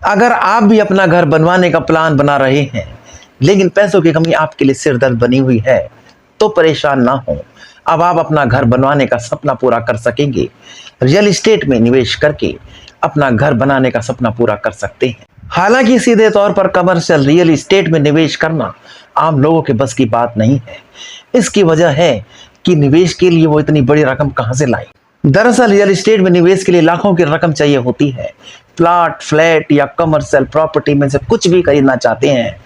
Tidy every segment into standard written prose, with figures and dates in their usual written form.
अगर आप भी अपना घर बनवाने का प्लान बना रहे हैं लेकिन पैसों की कमी आपके लिए सिरदर्द बनी हुई है तो परेशान ना हो। अब आप अपना घर बनवाने का सपना पूरा कर सकेंगे। रियल एस्टेट में निवेश करके अपना घर बनाने का सपना पूरा कर सकते हैं। हालांकि सीधे तौर पर कमर्शियल रियल एस्टेट में निवेश करना आम लोगों के बस की बात नहीं है। इसकी वजह है कि निवेश के लिए वो इतनी बड़ी रकम कहां से लाए। दरअसल रियल एस्टेट में निवेश के लिए लाखों की रकम चाहिए होती है। प्लॉट, फ्लैट या कमर्शियल प्रॉपर्टी में से कुछ भी खरीदना चाहते हैं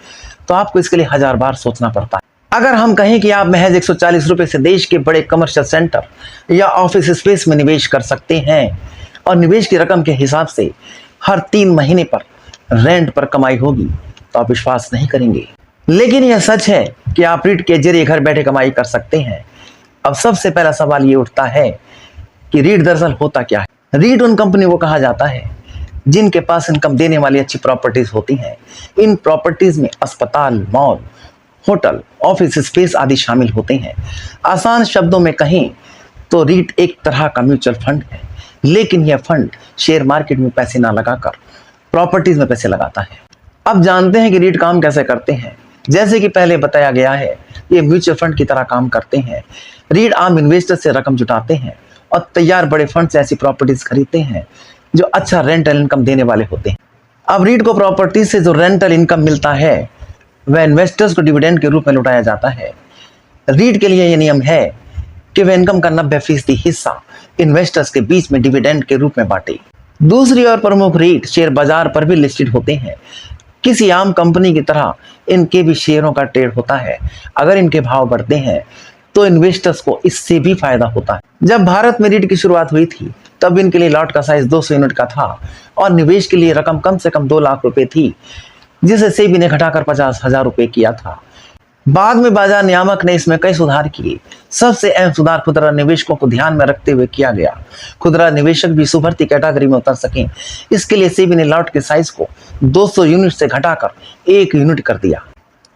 तो आपको इसके लिए 1000 बार सोचना पड़ता है। अगर हम कहें कि आप महज 140 रुपए से देश के बड़े कमर्शियल सेंटर या ऑफिस स्पेस में निवेश कर सकते हैं और निवेश की रकम के हिसाब से हर 3 महीने पर रेंट पर कमाई होगी तो आप विश्वास नहीं करेंगे। लेकिन यह सच है कि आप रीट के जरिए घर बैठे कमाई कर सकते हैं। अब सबसे पहला सवाल ये उठता है कि रीट दरअसल होता क्या है। रीट उन कंपनी को कहा जाता है जिनके पास इनकम देने वाली अच्छी प्रॉपर्टीज होती हैं। इन प्रॉपर्टीज में अस्पताल, मॉल, होटल, ऑफिस स्पेस आदि शामिल होते हैं। आसान शब्दों में कहें तो रीट एक तरह का म्यूचुअल फंड है, लेकिन यह फंड शेयर मार्केट में पैसे ना लगाकर प्रॉपर्टीज में पैसे लगाता है। अब जानते हैं कि रीट काम कैसे करते हैं। जैसे कि पहले बताया गया है, ये म्यूचुअल फंड की तरह काम करते हैं। रीट आम इन्वेस्टर से रकम जुटाते हैं और तैयार बड़े फंड से ऐसी प्रॉपर्टीज खरीदते हैं जो अच्छा रेंटल इनकम देने वाले होते हैं। अब रीट को प्रॉपर्टीज से जो रेंटल इनकम मिलता है वह इन्वेस्टर्स को डिविडेंड के रूप में लौटाया जाता है। रीट के लिए यह नियम है कि वह इनकम का 90% हिस्सा इन्वेस्टर्स के बीच में डिविडेंड के रूप में बांटे। दूसरी ओर प्रमुख रीट शेयर बाजार पर भी लिस्टेड होते हैं। किसी आम कंपनी की तरह इनके भी शेयरों का ट्रेड होता है। अगर इनके भाव बढ़ते हैं तो इन्वेस्टर्स को इससे भी फायदा होता है। जब भारत में रीट की शुरुआत हुई थी तब इनके लिए लॉट का साइज 200 यूनिट का था और निवेश के लिए रकम कम से कम 2 लाख रुपए थी, जिसे सेबी ने घटाकर 50,000 रुपए किया था। बाद में बाजार नियामक ने इसमें कई सुधार किए। सबसे अहम सुधार खुदरा निवेशकों को ध्यान में रखते हुए किया गया। खुदरा निवेशक भी सुभर्ती कैटेगरी में उतर सकें, इसके लिए सेबी ने लॉट के साइज को 200 यूनिट से घटाकर 1 यूनिट कर दिया।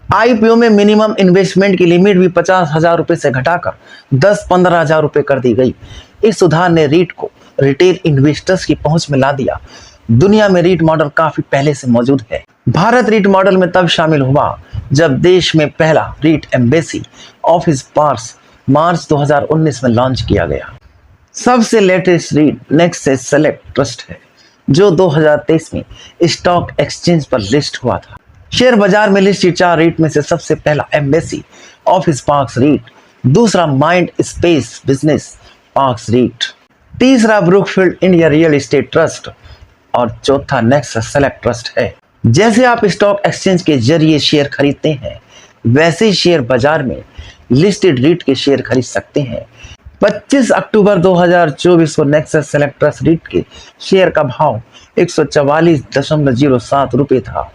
आईपीओ में मिनिमम इन्वेस्टमेंट की लिमिट भी 50,000 रुपए से घटाकर 10-15,000 रुपए कर दी गई। इस सुधार ने रीट को रिटेल इन्वेस्टर्स की पहुंच में ला दिया। दुनिया में रीट मॉडल काफी पहले से मौजूद है। भारत रीट मॉडल में तब शामिल हुआ जब देश में पहला REIT Embassy Office Parks March 2019 में लॉन्च किया गया। सबसे latest REIT Nexus Select Trust है जो 2023 में स्टॉक एक्सचेंज पर लिस्ट हुआ था। शेयर बाजार में लिस्टेड 4 रीट में से सबसे पहला एम्बेसी ऑफिस पार्क्स रीट, दूसरा Mindspace business parks REIT, तीसरा Brookfield India real estate trust और चौथा नेक्सस सेलेक्ट ट्रस्ट है। जैसे आप स्टॉक एक्सचेंज के जरिए शेयर खरीदते हैं वैसे ही शेयर बाजार में लिस्टेड रीट के शेयर खरीद सकते हैं। 25 अक्टूबर 2024 को नेक्सस सेलेक्ट ट्रस्ट रीट के शेयर का भाव 144.07 रुपए था।